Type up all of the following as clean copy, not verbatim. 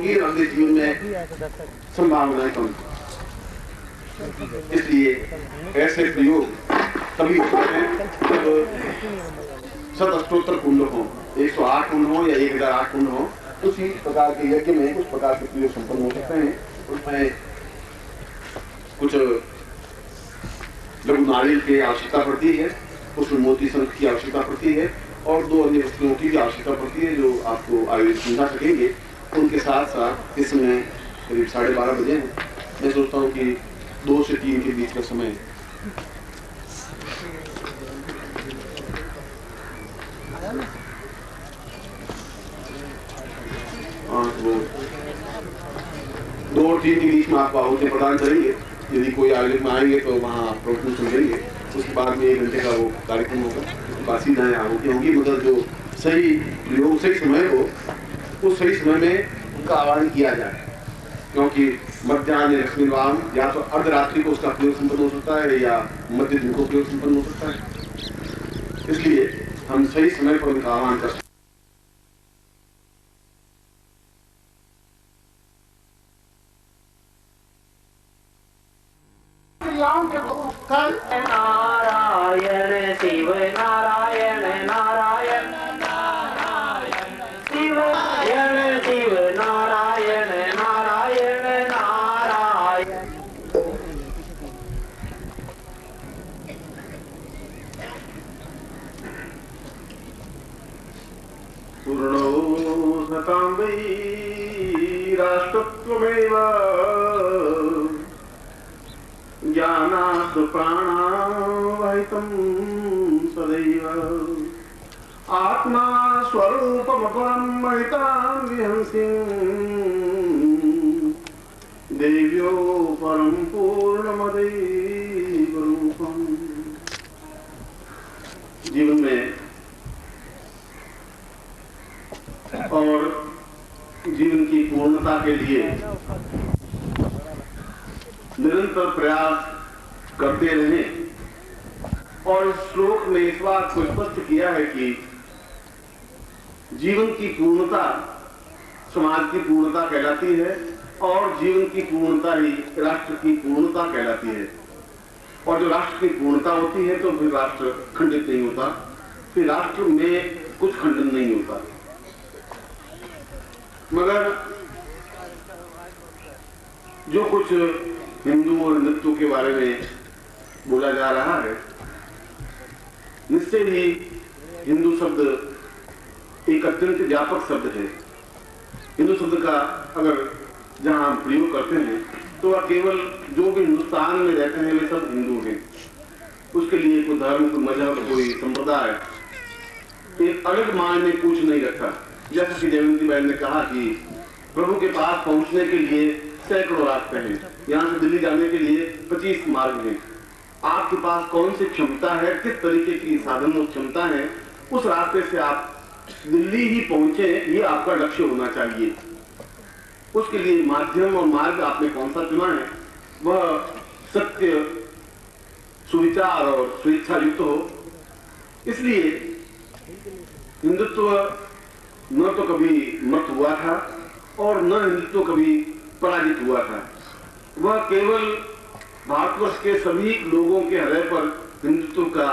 होगी और अगले जीवन में संभावनाएं कम। इसलिए ऐसे प्रयोग तभी होते हैं जब शतअष्टोत्तर कुंड हो, 108 कुंड हो या 1008 कुंड हो। उसी प्रकार के यज्ञ में कुछ प्रकार के प्रयोग संपन्न हो सकते हैं। उसमें कुछ लघु नारियल की आवश्यकता पड़ती है, कुछ मोती शंख की आवश्यकता पड़ती है और 2 अन्य वस्तुओं की भी आवश्यकता पड़ती है जो आपको आगे समझा सकेंगे। उनके साथ साथ इस समय करीब 12:30 बजे हैं। मैं सोचता हूँ कि 2 से 3 के बीच का समय वो 2 और 3 के बीच में आप आहुति प्रदान करेंगे। यदि कोई आयोजक में आएंगे तो वहाँ प्रवचन सुनेंगे। उसके बाद में 1 घंटे का वो कार्यक्रम होगा, बासी दाएं आहुति होंगी। मतलब जो सही प्रयोग सही समय हो उस सही समय में उनका आह्वान किया जाए, क्योंकि मध्याह्न लक्ष्मीवाम या तो अर्धरात्रि को उसका प्रयोग संपन्न हो सकता है या मध्य दिन को प्रयोग संपन्न हो सकता है। इसलिए हम सही समय पर उनका आह्वान कर सकते हैं। नारायण शिव नारायण नारायण नारायण शिव शिव नारायण नारायण नारायण। पूर्णो सतां वै राष्ट्रत्वमेव ज्ञानात् प्राणावहितं सदैव आत्मा स्वरूपमपरं महितां विहंसिं देव्यो परं पूर्णमदैव रूपम्। जीवन में और जीवन की पूर्णता के लिए निरंतर प्रयास करते रहें। और इस श्लोक में इस बात को स्पष्ट किया है कि जीवन की पूर्णता समाज की पूर्णता कहलाती है और जीवन की पूर्णता ही राष्ट्र की पूर्णता कहलाती है। और जो राष्ट्र की पूर्णता होती है तो फिर राष्ट्र खंडित नहीं होता, फिर राष्ट्र में कुछ खंडन नहीं होता। मगर जो कुछ हिंदू और हिंदुत्व के बारे में बोला जा रहा है, निश्चय ही हिंदू शब्द एक अत्यंत व्यापक शब्द है। हिंदू शब्द का अगर जहां हम प्रयोग करते हैं तो वह केवल जो भी हिंदुस्तान में रहते हैं वे सब हिंदू हैं। उसके लिए कोई धर्म, कोई मजहब, कोई संप्रदाय एक अलग मायने कुछ नहीं रखा। जैसे कि जयंती बहन ने कहा कि प्रभु के पास पहुंचने के लिए सैकड़ों रास्ते हैं, यहाँ से दिल्ली जाने के लिए 25 मार्ग हैं। आपके पास कौन सी क्षमता है, किस तरीके की साधन और क्षमता है, उस रास्ते से आप दिल्ली ही पहुंचे, ये आपका लक्ष्य होना चाहिए। उसके लिए माध्यम और मार्ग आपने कौन सा चुना है वह सत्य, सुविचार और स्वेच्छा युक्त हो। इसलिए हिंदुत्व न तो कभी मत हुआ था और न हिंदुत्व कभी पराजित हुआ था। वह केवल भारतवर्ष के सभी लोगों के हृदय पर हिंदुत्व का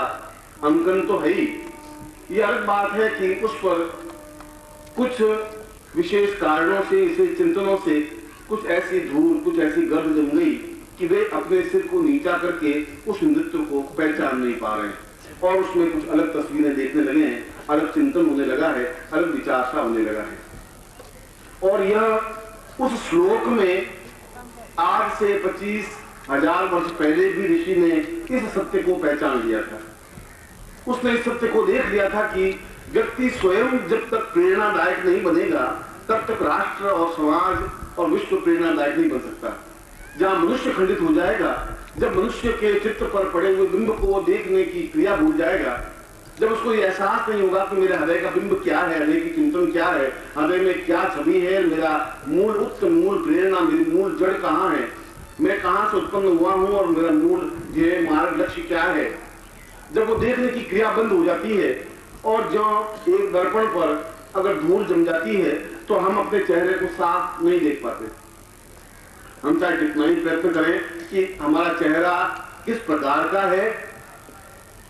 अंकन तो है ही। यह अलग बात है कि उस पर कुछ विशेष कारणों से, इसे चिंतनों से कुछ ऐसी धूल, कुछ ऐसी गर्द जम गई कि वे अपने सिर को नीचा करके उस हिंदुत्व को पहचान नहीं पा रहे हैं और उसमें कुछ अलग तस्वीरें देखने लगे हैं, अलग चिंतन होने लगा है, अलग विचार होने लगा है। और यह उस श्लोक में आज से 25,000 वर्ष पहले भी ऋषि ने इस सत्य को पहचान लिया था। उसने इस सत्य को देख लिया था कि व्यक्ति स्वयं जब तक प्रेरणादायक नहीं बनेगा तब तक राष्ट्र और समाज और विश्व प्रेरणादायक नहीं बन सकता। जहां मनुष्य खंडित हो जाएगा, जब मनुष्य के चित्र पर पड़े हुए बिंब को वो देखने की क्रिया भूल जाएगा, जब उसको ये एहसास नहीं होगा कि मेरे हृदय का बिंब क्या है, हृदय की चिंतन क्या है, हृदय में क्या छवि है, मेरा मूल उत्तम, मूल प्रेरणा, मेरी मूल जड़ कहाँ है, मैं कहाँ से उत्पन्न हुआ हूँ और मेरा मूल ध्येय, मार्ग, लक्ष्य क्या है, जब वो देखने की क्रिया बंद हो जाती है और जो एक दर्पण पर अगर धूल जम जाती है तो हम अपने चेहरे को साफ नहीं देख पाते। हम चाहे कितना ही प्रयत्न करें कि हमारा चेहरा किस प्रकार का है,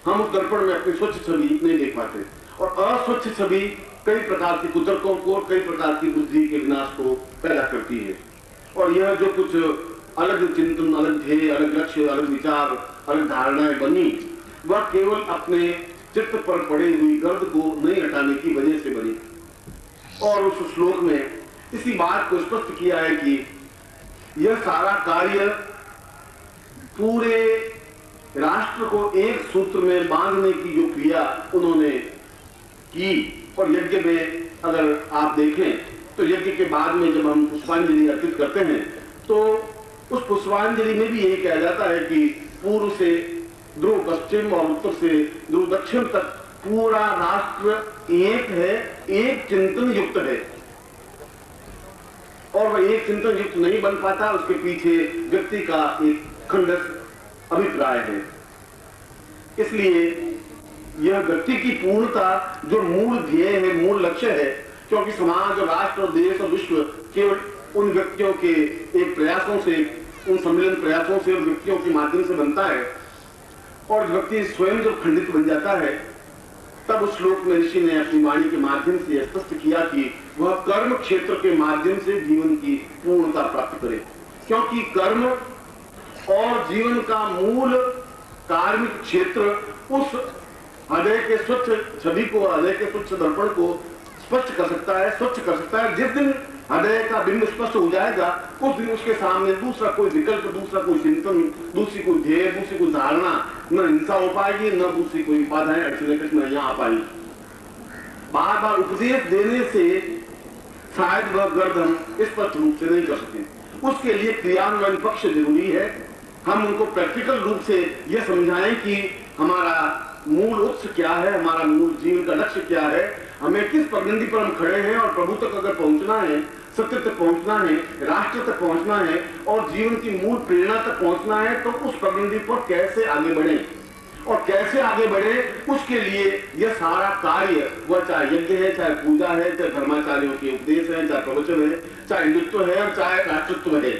हम उस दर्पण में अपनी स्वच्छ छवि नहीं देख पाते। और अस्वच्छ छवि कई प्रकार की कुतर्कों को, कई प्रकार की बुद्धि के विनाश को पैदा करती है। और यह जो कुछ अलग चिंतन, अलग ध्येय, अलग लक्ष्य, अलग विचार, अलग धारणाएं बनी, वह केवल अपने चित्त पर पड़ी हुई गर्द को नहीं हटाने की वजह से बनी। और उस श्लोक में इसी बात को स्पष्ट किया है कि यह सारा कार्य पूरे राष्ट्र को एक सूत्र में बांधने की जो क्रिया उन्होंने की। और यज्ञ में अगर आप देखें तो यज्ञ के बाद में जब हम पुष्पांजलि अर्पित करते हैं तो उस पुष्पांजलि में भी यही कहा जाता है कि पूर्व से ध्रुव पश्चिम और उत्तर से ध्रुव दक्षिण तक पूरा राष्ट्र एक है, एक चिंतन युक्त है। और वह एक चिंतन युक्त नहीं बन पाता, उसके पीछे व्यक्ति का एक खंडस अभिप्राय है। इसलिए यह व्यक्ति की पूर्णता जो मूल ध्येय है, मूल लक्ष्य है, क्योंकि समाज और राष्ट्र और देश और विश्व केवल उन व्यक्तियों के एक प्रयासों से, उन सम्मिलन प्रयासों से, उन व्यक्तियों के माध्यम से बनता है। और व्यक्ति स्वयं जब खंडित बन जाता है तब उस श्लोक में ऋषि ने अपनी वाणी के माध्यम से स्पष्ट किया कि वह कर्म क्षेत्र के माध्यम से जीवन की पूर्णता प्राप्त करे। क्योंकि कर्म और जीवन का मूल कार्मिक क्षेत्र उस हृदय के स्वच्छ छवि को, हृदय के स्वच्छ दर्पण को स्पष्ट कर सकता है, स्वच्छ कर सकता है। जिस दिन हृदय का बिंब स्पष्ट हो जाएगा उस दिन उसके सामने दूसरा कोई विकल्प, दूसरा कोई चिंतन, दूसरी कोई ध्येय, दूसरी कोई धारणा, न हिंसा हो पाएगी, न दूसरी कोई बाधाएं अड़चनें न यहाँ आ पाएगी। बार बार उपदेश देने से शायद वह गर्द हम स्पष्ट रूप से नहीं कर सकते। उसके लिए क्रियान्वयन पक्ष जरूरी है। हम उनको प्रैक्टिकल रूप से यह समझाएं कि हमारा मूल उद्देश्य क्या है, हमारा मूल जीवन का लक्ष्य क्या है, हमें किस पगडंडी पर हम खड़े हैं और प्रभु तक अगर पहुंचना है, सत्य तक पहुंचना है, राष्ट्र तक पहुंचना है और जीवन की मूल प्रेरणा तक पहुंचना है, तो उस पगडंडी पर कैसे आगे बढ़े और कैसे आगे बढ़े, उसके लिए यह सारा कार्य, वह चाहे यज्ञ है, चाहे पूजा है, चाहे धर्माचार्यों के उपदेश है, चाहे प्रवचन है, चाहे हिंदुत्व है और चाहे राष्ट्रत्व है,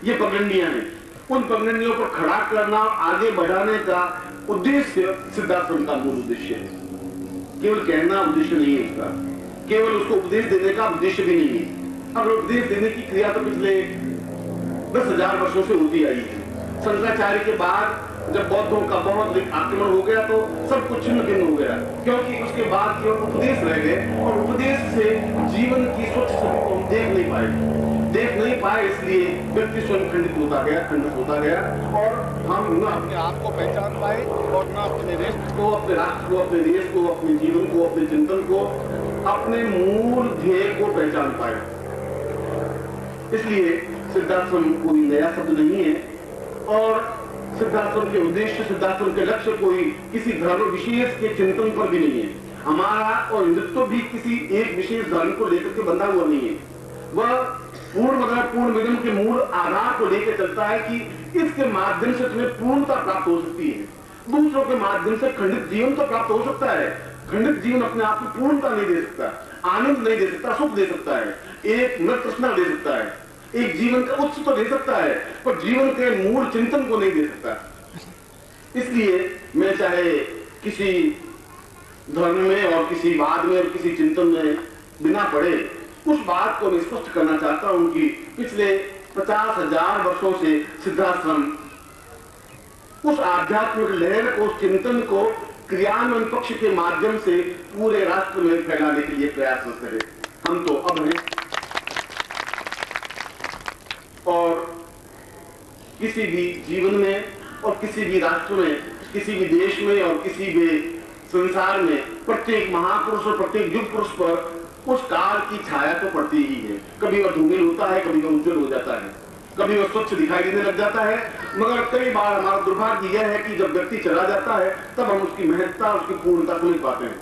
ये पगडंडियां हैं। उन पगडंडियों पर खड़ा करना, आगे बढ़ाने का उद्देश्य सिद्धाश्रम का मूल उद्देश्य है। केवल कहना उद्देश्य नहीं है इसका, केवल उसको उपदेश देने का उद्देश्य भी नहीं है। अब उपदेश देने की क्रिया तो पिछले 10,000 वर्षों से होती आई है। शंकराचार्य के बाद जब बौद्धों का बहुत अधिक आक्रमण हो गया तो सब कुछ छिन्न भिन्न हो गया, क्योंकि उसके बाद केवल उपदेश रह गए और उपदेश से जीवन की स्वच्छ छवि को हम देख नहीं पाए। इसलिए व्यक्ति स्वयं खंडित होता गया और हम न अपने आप को पहचान पाए और न अपने देश को, अपने राष्ट्र को, अपने देश को, अपने जीवन को, अपने चिंतन को, अपने मूल ध्येय को पहचान पाए। इसलिए सिद्धाश्रम कोई नया शब्द नहीं है और सिद्धाश्रम के उद्देश्य, सिद्धाश्रम के लक्ष्य कोई किसी धर्म विशेष के चिंतन पर भी नहीं है। हमारा और हिंदुत्व भी किसी एक विशेष धर्म को लेकर के बंधा हुआ नहीं है। वह पूर्ण के मूल आधार को लेकर चलता है कि इसके माध्यम से तुम्हें पूर्णता प्राप्त हो सकती है। दूसरों के माध्यम से खंडित जीवन तो प्राप्त हो सकता है। खंडित जीवन अपने आप को पूर्णता नहीं दे सकता, आनंद नहीं दे सकता, सुख दे सकता है, एक मृत तृष्णा दे सकता है, एक जीवन का उत्सव तो दे सकता है, पर जीवन के मूल चिंतन को नहीं दे सकता। इसलिए मैं चाहे किसी धर्म में और किसी वाद में और किसी चिंतन में बिना पड़े उस बात को मैं स्पष्ट करना चाहता हूं कि पिछले 50,000 वर्षों से सिद्धाश्रम उस आध्यात्मिक लहर को, उस चिंतन को क्रियान्वयन पक्ष के माध्यम से पूरे राष्ट्र में फैलाने के लिए प्रयासरत है। हम तो अब हैं और किसी भी जीवन में और किसी भी राष्ट्र में, किसी भी देश में और किसी भी संसार में प्रत्येक महापुरुष और प्रत्येक युग पुरुष पर उस काल की छाया तो पड़ती ही है। कभी वह धूमिल होता है, कभी वह उज्जवल हो जाता है, कभी वह स्वच्छ दिखाई देने लग जाता है। मगर कई बार हमारा दुर्भाग्य यह है कि जब व्यक्ति चला जाता है तब हम उसकी महत्ता, उसकी पूर्णता समझ पाते हैं।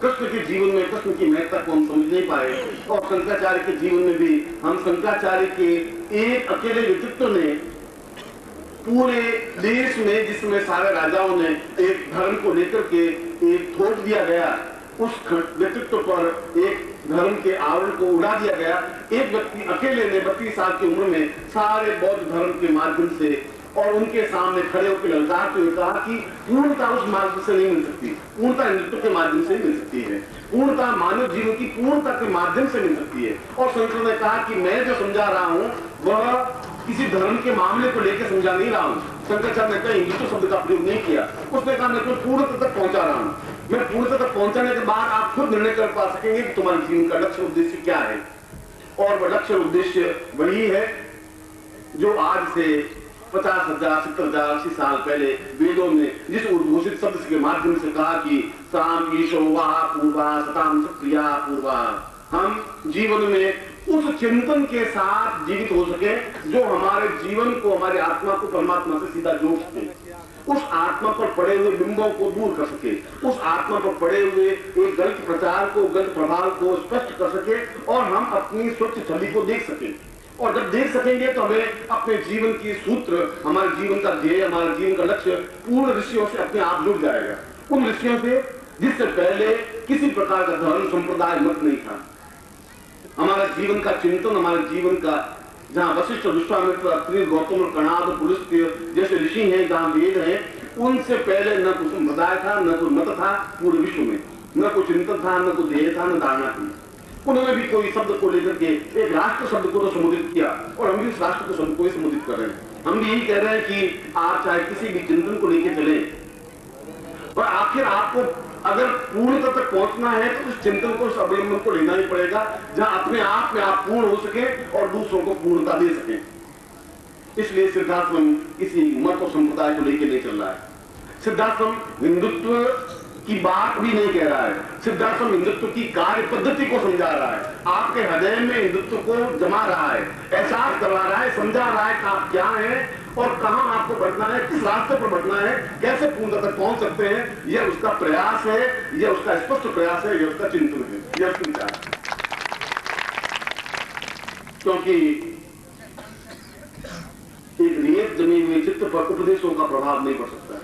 कृष्ण के जीवन में कृष्ण की महत्ता को हम समझ नहीं पाए और शंकराचार्य के जीवन में भी हम शंकराचार्य के एक अकेले व्यक्तित्व ने पूरे देश में, जिसमें सारे राजाओं ने एक धर्म को लेकर के एक थोप दिया गया उस व्यक्तित्व पर एक धर्म के आवरण को उड़ा दिया गया। एक व्यक्ति अकेले ने 32 साल की उम्र में सारे बौद्ध धर्म के माध्यम से और उनके सामने खड़े होकर ललकारते हुए कहा कि पूर्णता उस मार्ग से नहीं मिल सकती, पूर्णता हिंदुत्व के माध्यम से मिल सकती है, पूर्णता मानव जीवन की पूर्णता के माध्यम से मिल सकती है। और शंकर ने कहा कि मैं जो समझा रहा हूं वह किसी धर्म के मामले को लेकर समझा नहीं रहा हूं। शंकराचार्य ने कहा हिंदुत्व शब्द का प्रयोग नहीं किया, उसने कहा मैं पूर्णता तक पहुंचा रहा हूं। मैं पूर्णता तक पहुंचाने के बाद आप खुद निर्णय कर पा सकेंगे कि तुम्हारे जीवन का लक्ष्य उद्देश्य क्या है। और वह लक्ष्य उद्देश्य वही है जो आज से 50,000 70,000 80 साल पहले वेदों में जिस उद्घोषित शब्द के माध्यम से कहा कि साम ईशो वाह पूर्वा सताम प्रिया पूर्वा, हम जीवन में उस चिंतन के साथ जीवित हो सके जो हमारे जीवन को, हमारी आत्मा को परमात्मा से सीधा जोड़ सके, उस आत्मा पर पड़े हुए बिंबों को दूर कर सके, उस आत्मा पर पड़े हुए एक गलत प्रचार को, गलत प्रभाव को स्पष्ट कर सके और हम अपनी स्वच्छ छवि को देख सके। और जब देख सकेंगे तो हमें अपने जीवन की सूत्र, हमारे जीवन का ध्येय, हमारे जीवन का लक्ष्य पूर्ण ऋषियों से अपने आप जुड़ जाएगा। उन ऋषियों से जिससे पहले किसी प्रकार का धर्म संप्रदाय मत नहीं था। हमारा जीवन का चिंतन, हमारे जीवन का जहाँ वशिष्ठ, विश्वामित्र, अत्रि, गौतम और कणाद, पुलस्त्य जैसे ऋषि हैं, जहाँ वेद हैं, उनसे पहले न कोई संप्रदाय था, न कोई मत था पूरे विश्व में, न कोई चिंतन था, न कोई ध्येय था, न धारणा थी। उन्होंने भी कोई शब्द को लेकर के एक राष्ट्र शब्द को तो संबोधित किया और हम भी उस राष्ट्र को शब्द को ही संबोधित कर रहे हैं। हम भी यही कह रहे हैं कि आप चाहे किसी भी चिंतन को लेकर चले और आखिर आपको अगर पूर्णता तक पहुंचना है तो उस चिंतन को, उस अवलंबन को लेना ही पड़ेगा जहां अपने आप में आप पूर्ण हो सके और दूसरों को पूर्णता दे सके। इसलिए सिद्धार्थम किसी मत और संप्रदाय को लेकर नहीं चल रहा है। सिद्धार्थम हिंदुत्व की बात भी नहीं कह रहा है, सिद्धार्थम हिंदुत्व की कार्य पद्धति को समझा रहा है, आपके हृदय में हिंदुत्व को जमा रहा है, एहसास करवा रहा है, समझा रहा है कि आप क्या हैं और कहां आपको बढ़ना है, किस रास्ते पर बढ़ना है, कैसे पूर्णता तक पहुंच सकते हैं। यह उसका प्रयास है, यह उसका स्पष्ट प्रयास है, यह उसका चिंतन है, यह उसका विचार है। क्योंकि एक नियत जमी हुए चित्त पर उपदेशों का प्रभाव नहीं पड़ सकता,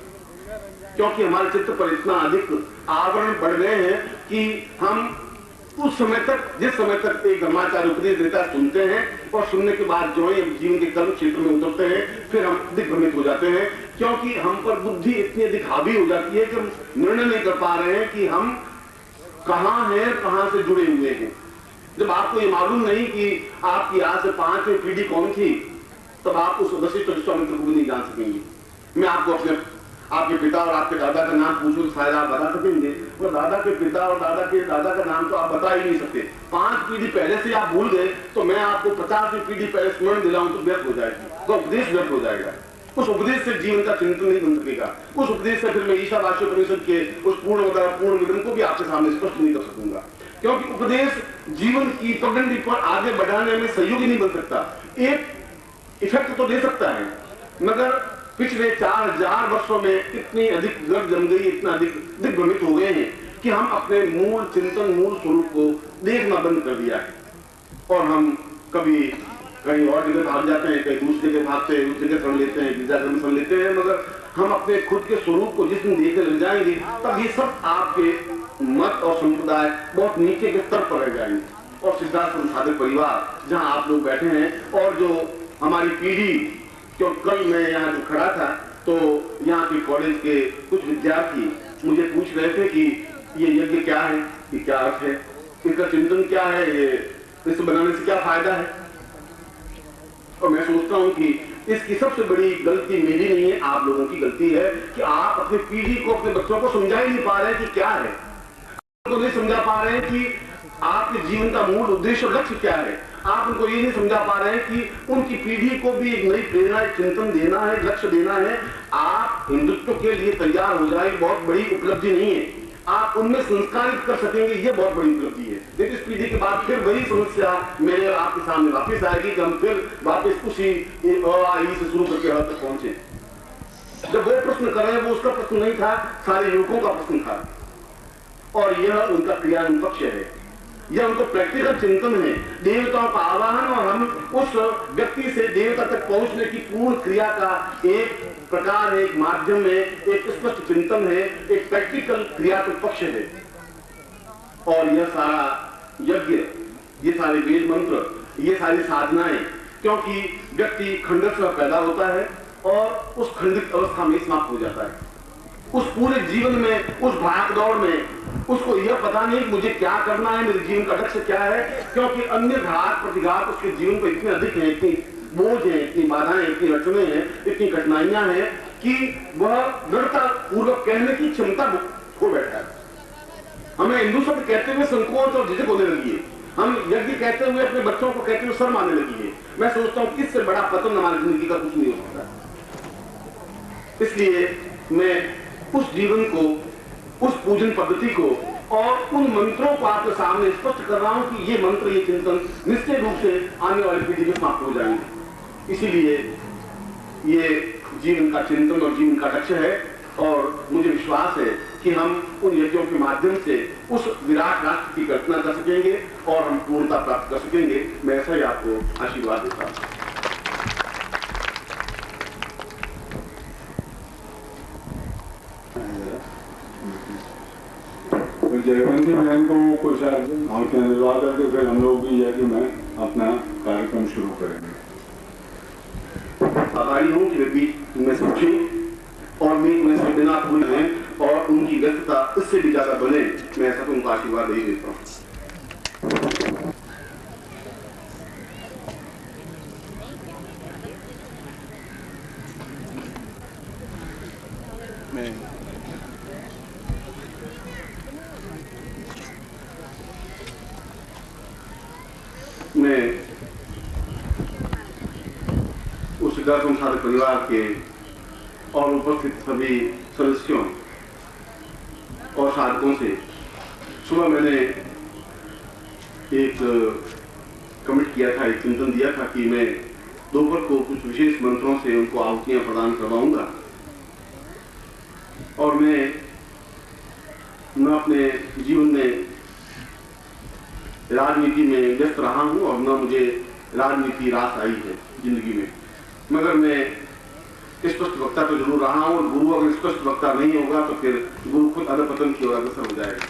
क्योंकि हमारे चित्त पर इतना अधिक आवरण बढ़ गए हैं कि हम उस समय तक, जिस समय तक एक धर्माचार्य उपदेश देता सुनते हैं और सुनने के बाद जो है जीवन के कर्म क्षेत्र में उतरते हैं, फिर हम दिग्भ्रमित हो जाते हैं, क्योंकि हम पर बुद्धि इतनी अधिक हावी हो जाती है कि हम निर्णय नहीं कर पा रहे हैं कि हम कहां हैं, कहां से जुड़े हुए हैं। जब आपको ये मालूम नहीं कि आपकी आज से 5वीं पीढ़ी कौन थी, तब आप उस वशिष्ठ विश्वामित्र को भी नहीं जान सकेंगे। मैं आपको आपके पिता और आपके दादा का नाम पूछूं तो शायद आप बता सकेंगे, और दादा के पिता और दादा का नाम तो आप बता ही नहीं सकते। 5 पीढ़ी पहले से आप भूल गए तो मैं आपको 50वीं पीढ़ी पहले स्मरण दिलाऊं तो व्यर्थ हो जाएगी, तो उपदेश व्यर्थ हो जाएगा। उस उपदेश से जीवन का चिंतन नहीं बन सकेगा। उस उपदेश से फिर मैं ईशावास्य उपनिषद के उस पूर्ण विवरण को भी आपके सामने स्पष्ट नहीं कर सकूंगा, क्योंकि उपदेश जीवन की पगडंडी पर आगे बढ़ाने में सहयोगी नहीं बन सकता। एक इफेक्ट तो दे सकता है, मगर पिछले 4000 वर्षों में इतनी अधिक गर्द जम गई, इतना अधिक दिग्भ्रमित हो गए हैं कि हम अपने मूल चिंतन, मूल स्वरूप को देखना बंद कर दिया है और हम कभी कहीं और जगह भाग जाते हैं, कहीं दूसरी जगह भागते हैं, उस जगह सुन लेते हैं, गिरजाघर में सुन लेते हैं, मगर हम अपने खुद के स्वरूप को जिस दिन देखने लग जाएंगे तब ये सब आपके मत और संप्रदाय बहुत नीचे के स्तर पर रह जाएंगे। और सिद्धार्थ साधक परिवार जहाँ आप लोग बैठे हैं और जो हमारी पीढ़ी, क्यों कल मैं यहाँ जो खड़ा था तो यहाँ के कॉलेज के कुछ विद्यार्थी मुझे पूछ रहे थे कि ये यज्ञ क्या है, ये क्या अर्थ है, इसका चिंतन क्या है, ये इसे बनाने से क्या फायदा है। और मैं सोचता हूँ कि इसकी सबसे बड़ी गलती मेरी नहीं है, आप लोगों की गलती है कि आप अपनी पीढ़ी को, अपने बच्चों को समझा ही नहीं पा रहे हैं कि क्या है, उनको नहीं समझा पा रहे हैं कि आपके जीवन का मूल उद्देश्य और लक्ष्य क्या है। आप उनको ये नहीं समझा पा रहे हैं कि उनकी पीढ़ी को भी एक नई प्रेरणा, एक चिंतन देना है, लक्ष्य देना है। आप हिंदुत्व के लिए तैयार हो जाए, बहुत बड़ी उपलब्धि नहीं है। आप उनमें संस्कारित कर सकेंगे, ये बहुत बड़ी उपलब्धि है। लेकिन इस पीढ़ी के बाद फिर वही समस्या मेरे आपके सामने वापस आएगी कि हम फिर वापस उसी से शुरू करके यहाँ तक पहुंचे। जब वो प्रश्न कर रहे हैं, वो उसका प्रश्न नहीं था, सारे युवकों का प्रश्न था और यह उनका क्रियान्वयन पक्ष है, यह उनको प्रैक्टिकल चिंतन है, देवताओं का आवाहन और हम उस व्यक्ति से देवता तक पहुंचने की पूर्ण क्रिया का एक प्रकार है, एक माध्यम है, एक स्पष्ट चिंतन है, एक प्रैक्टिकल क्रियात्मक पक्ष है। और यह सारा यज्ञ, ये सारे वेद मंत्र, ये सारी साधनाएं, क्योंकि व्यक्ति खंडित से पैदा होता है और उस खंडित अवस्था में समाप्त हो जाता है। उस पूरे जीवन में, उस भाग दौड़ में उसको यह पता नहीं कि मुझे क्या करना है, मेरे जीवन का लक्ष्य क्या है, क्योंकि अन्य घात प्रतिघात उसके जीवन पर इतने अधिक हैं, इतनी बोझ है, इतनी बाधाएं, इतनी अड़चने हैं, इतनी कठिनाइयां हैं कि वह दृढ़ता पूर्वक कहने की क्षमता खो बैठा है। हमें हिंदू शब्द कहते हुए संकोच और झिझक होने लगी है। हम यज्ञ कहते हुए अपने बच्चों को कहते हुए शर्म आने लगी है। मैं सोचता हूं इससे बड़ा पतन हमारी जिंदगी का कुछ नहीं हो सकता। इसलिए मैं उस जीवन को, उस पूजन पद्धति को और उन मंत्रों को आपके सामने स्पष्ट कर रहा हूं कि ये मंत्र, ये चिंतन निश्चित रूप से आने वाली पीढ़ी में समाप्त हो जाएंगे। इसीलिए ये जीवन का चिंतन और जीवन का लक्ष्य है और मुझे विश्वास है कि हम उन यज्ञों के माध्यम से उस विराट राष्ट्र की कल्पना कर सकेंगे और हम पूर्णता प्राप्त कर सकेंगे। मैं ऐसा ही आपको आशीर्वाद देता हूं। जयवंती बहन को कुछ आंखें दिलवा करके फिर हम लोग भी यज्ञ में अपना कार्यक्रम शुरू करेंगे। आभारी हूं कि वे बीच में सोचे और मैं से बिना भूल हैं और उनकी व्यस्तता इससे भी ज्यादा बने, मैं ऐसा तो उनको आशीर्वाद दे देता हूं। मैं उस सारे परिवार के और उपस्थित सभी सदस्यों और साधकों से सुबह मैंने एक कमिट किया था, एक चिंतन दिया था कि मैं दोपहर को कुछ विशेष मंत्रों से उनको आहुतियां प्रदान करवाऊंगा और मैं न अपने जीवन में राजनीति में व्यस्त रहा हूं और न मुझे राजनीति रास आई है जिंदगी में, मगर मैं स्पष्ट वक्ता तो जरूर रहा हूं और गुरु अगर स्पष्ट वक्ता नहीं होगा तो फिर गुरु खुद अधपतन की ओर अग्रसर हो जाएगा।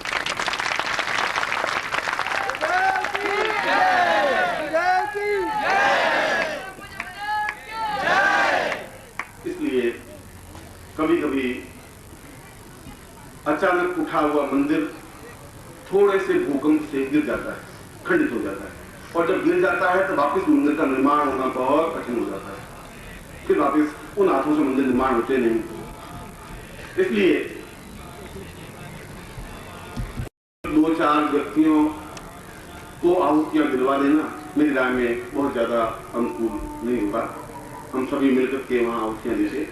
इसलिए कभी कभी अचानक उठा हुआ मंदिर थोड़े से भूकंप से गिर जाता है, खंडित हो जाता है, और जब गिर जाता है तो वापस मंदिर का निर्माण होना बहुत कठिन हो जाता है। फिर वापस उन हाथों से मंदिर निर्माण होते नहीं। इसलिए 2-4 व्यक्तियों को आहुतियां दिलवा देना मेरी राय में बहुत ज्यादा अनुकूल नहीं होगा। हम सभी मिलकर के वहां आहुतियां देते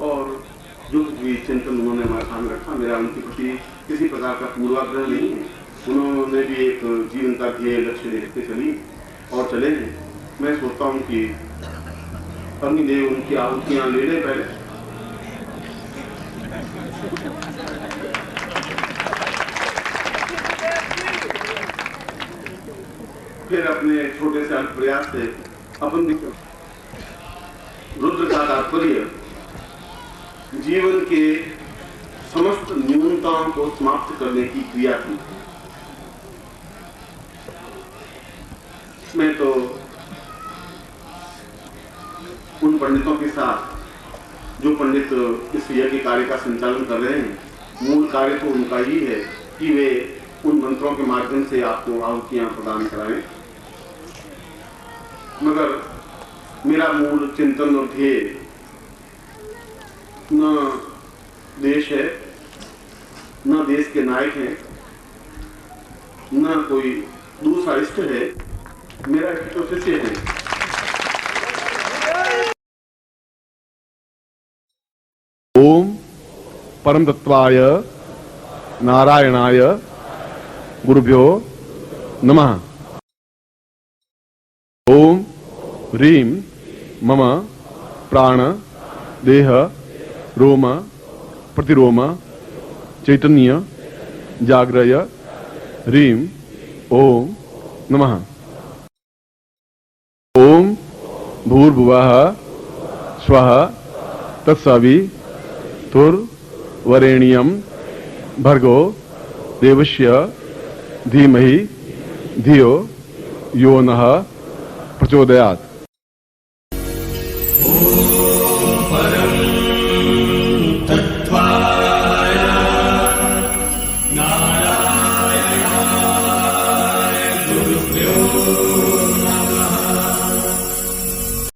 और जो कुछ भी चिंतन उन्होंने हमारे सामने रखा, मेरा उनके प्रति किसी प्रकार का पूर्वाग्रह नहीं है। उन्होंने भी एक जीवन का ध्येय लक्ष्य लेकर चली और चले हैं। मैं सोचता हूं कि अग्निदेव उनकी आहुतियां ले ले पहले, फिर अपने छोटे से अल्प प्रयास से अपन रुद्र का तात्पर्य जीवन के समस्त न्यूनताओं को समाप्त करने की क्रिया थी। मैं तो उन पंडितों के साथ जो पंडित इस यज्ञ कार्य का संचालन कर रहे हैं, मूल कार्य तो उनका ही है कि वे उन मंत्रों के माध्यम से आपको आहुतियां प्रदान कराएं, मगर मेरा मूल चिंतन और ध्येय न देश है, न देश के नायक हैं, न कोई दूसरा इष्ट है। मेरा इष्ट तो शिष्य है। ओम परम तत्वाय नारायणाय गुरुभ्यो नमः। ओम ह्रीं मम प्राण देह रोम प्रतिरोम चैतन्य जाग्रय ह्रीं ओम नमः। ओम भूर्भुवः स्वः तत्सवितुर्वरेण्यं भर्गो देवस्य धीमहि धियो यो नः प्रचोदयात्। नारायणाय गुरुभ्यो